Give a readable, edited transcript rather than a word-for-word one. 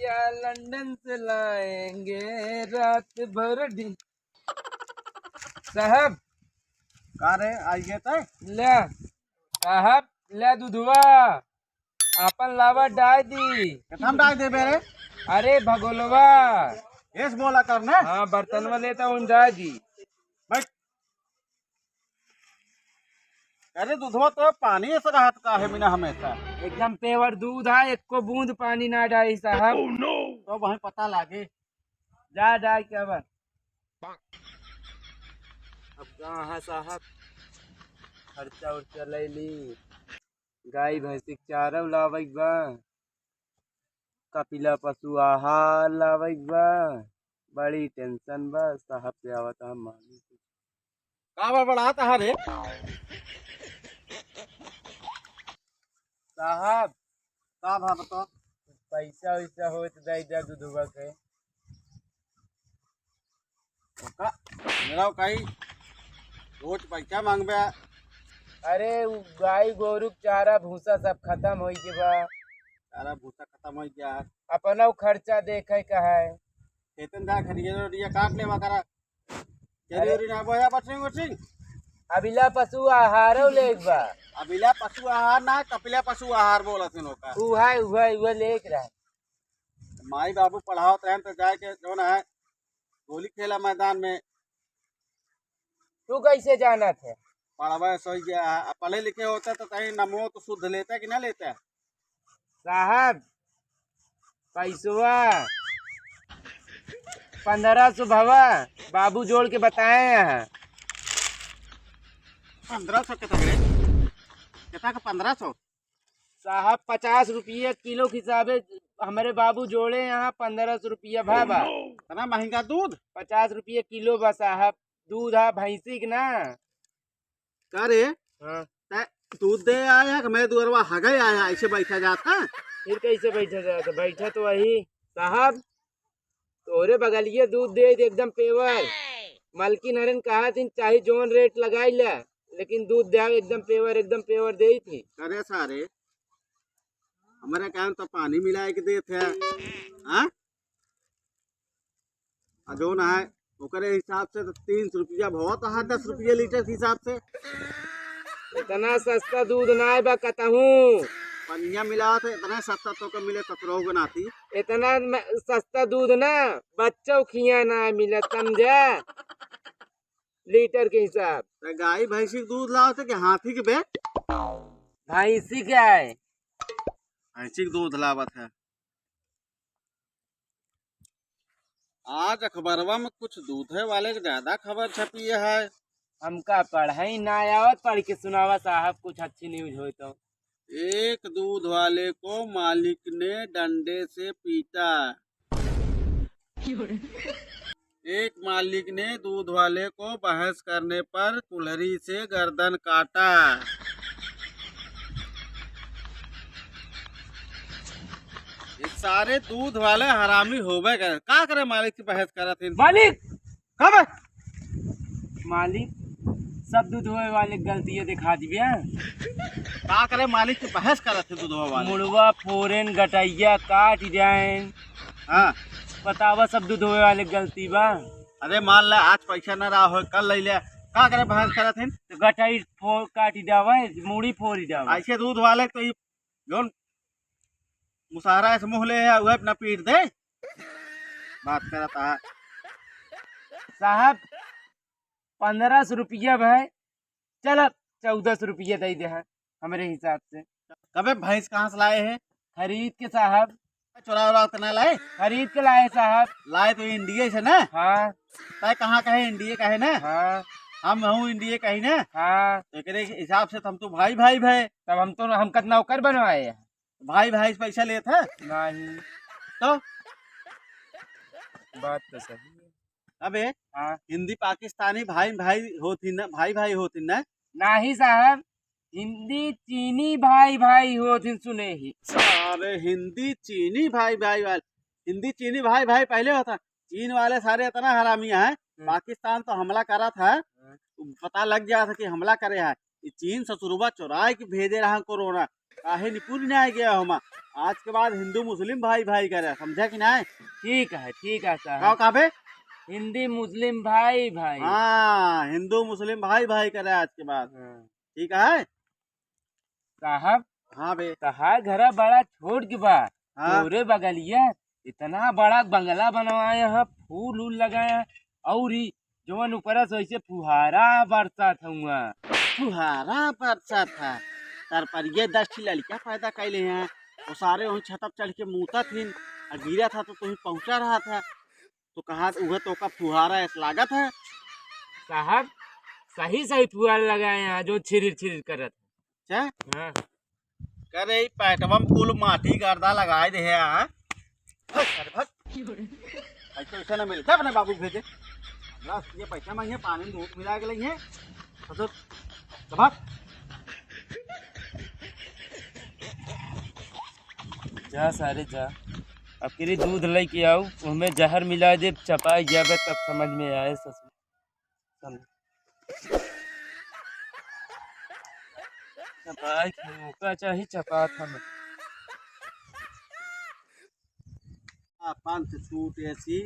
रुपया लंदन से लाएंगे रात भर साहब का रे आइए तो ले साहब ले दूधवा अपन लावा डाल दी। हम डाल दे बेरे अरे भगोलवा एस बोला करना। हाँ बर्तन में लेता हूँ डाल दी। बैठ। अरे दूधवा तो पानी ऐसा रहत का है बिना हमेशा एकदम पेवर दूध है, एक को बूंद पानी ना डाली साहब। तो वही पता लागे। जा डाल के अब कहाँ है साहब, खर्चा उर्चा ले ली, गाय भैंसी चारा लावक बा, कपिला पशु आहार लावक बा, बड़ी टेंशन बा साहब से आवत हम मानी का बड़बड़ाता है रे साहब। का भा बता पैसा वैसा हो तो दे दे दूधवा के। का मेरा कहीं रोज पैसा मांगबे। अरे उ गाय गोरु के चारा भूसा सब खत्म हो के बा, सारा भूसा खत्म हो गया। अपना खर्चा देखे का है। खेतन जा खरिया काट ले करा चरी ना बोया बचिंग अबिला पशु आहारो लेक बा। अबिला पशु आहार ना कपिला पशु आहार बोला सिनो का उहा लेक रहा। माई बाबू पढ़ाओ तो जाए के जो है गोली खेला मैदान में। तू कैसे जाना थे? पढ़वा सही गया है। पढ़े लिखे होते तो कहीं नमो तो शुद्ध लेता कि ना लेता साहब पैसवा 1500 भवा बाबू जोड़ के बताए हैं। 1500 कितना का 1500 साहब 50 रुपये किलो के हिसाबे हमारे बाबू जोड़े यहाँ 1500 रुपया भावा। इतना महंगा दूध 50 रुपये किलो बा साहब। दूध है भैंसी के ना। का रे हाँ दूध दे आया कि मैं दुअरवा हगे आया ऐसे बैठा जाता। फिर कैसे बैठा जाता? बैठा तो वही साहब तोरे बगलिए दूध दे एकदम पेवर। मलकी नरेन कहा थी चाहे जोन रेट लगाई ला, लेकिन दूध दे एकदम पेवर दे थी। अरे सारे हमारे कहन तो पानी मिला के दे थे। हाँ जो ना है ओकरे हिसाब से तो 300 रुपया बहुत है 10 रुपये लीटर के हिसाब से। इतना सस्ता दूध ना बा कतहूँ। पनिया मिला थे इतना सस्ता तो को मिले 17 बनाती। इतना सस्ता दूध ना बच्चों खिया ना मिले समझा, लीटर के हिसाब। तो गाय भैंसी के दूध लाओ थे कि हाथी के बे? भैंसी क्या है? भैंसी के दूध लावत है। आज अखबारवा में कुछ दूधे वाले के ज्यादा खबर छपी है। हमका पढ़ाई ना आवत, पढ़ के सुनावा साहब कुछ अच्छी न्यूज हो तो। एक दूध वाले को मालिक ने डंडे से पीटा। एक मालिक ने दूध वाले को बहस करने पर कुल्हड़ी से गर्दन काटा। ये सारे दूध वाले हरामी होवे करे। का करे मालिक से बहस करत है? मालिक कब मालिक सब दूध होए वाले गलती दिखा दिया। का करे मालिक से बहस करत है दूध वाले? मुड़वा फोरेन गटैया काट जाए। हाँ बतावा सब दूध होए वाले गलती बा। अरे मान ले आज पैसा न रहा हो कल ले ले। का करे बहस करत है? तो गटाई फोड़ काटी जावे, मूड़ी फोड़ी जावे। ऐसे दूध वाले तो जोन मुसाहरा से मुँह ले है वह अपना पीट दे बात करता है। साहब 1500 रुपया भाई, चल 1400 रुपया दे दे हमारे हिसाब से। कबे भैंस कहाँ से लाए हैं? खरीद के साहब। चुरा उरा तो ना लाए? खरीद के लाए साहब। लाए तो इंडिया से ना। हाँ तय कहाँ कहे इंडिया का है ना। हाँ हम हूँ इंडिया का ही ना। हाँ तो एक हिसाब से हम तो भाई भाई भाई तब हम कत नौकर बनवाए हैं। भाई भाई से पैसा लेते हैं नहीं तो बात तो सही है। अबे हाँ हिंदी पाकिस्तानी भाई भाई होती ना, भाई भाई होती ना। नहीं साहब हिंदी चीनी भाई भाई होती सुने ही। अरे हिंदी चीनी भाई भाई वाले हिंदी चीनी भाई भाई पहले होता। चीन वाले सारे इतना हरामिया है। पाकिस्तान तो हमला करा था, पता लग गया था कि हमला करे है। चीन ससुरबा चुराए के भेजे रहा कोरोना। काहे निपुण न्याय गया हमा। आज के बाद हिंदू मुस्लिम भाई भाई करे, समझा कि नहीं? ठीक है गाँव साहब। कहाँ पे? हिंदी मुस्लिम भाई भाई। हाँ, हिंदू मुस्लिम भाई भाई करे आज के बाद। हाँ। ठीक है। साहब हाँ बे। तहार घरा बड़ा छोट के बा। हाँ। तोरे बगलिया इतना बड़ा बंगला बनवाए हैं, फूल उल लगाए हैं, और ही जवन ऊपर से ऐसे फुहारा बरसात हुआ। फुहारा बरसा था। तार पर ये 10 लड़कियां पैदा कैले हैं। वो सारे वहीं छत पर चढ़ के मुता थी और गिरा था तो तुम्हें पहुंचा रहा था। तो कहा उहे तो का फुहारा ऐसा लागत है। साहब सही सही फुहारा लगाए हैं जो छिरिर करत। अच्छा। हाँ। करे पैटवम कुल माटी गर्दा लगाए दे है। अरे भग। पैसा वैसा ना मिलता अपने बाबू भेजे। लास्ट ये पैसा मांगे पानी में धूप मिला के लिए तो भाग। जा सारे जा, अब फिर दूध लेके आओ, उसमें जहर मिला दे, चपाई जाबे तब समझ में आए ससुर। चपाई मौका चाहिए, चपा था मैं। पंथ छूट ऐसी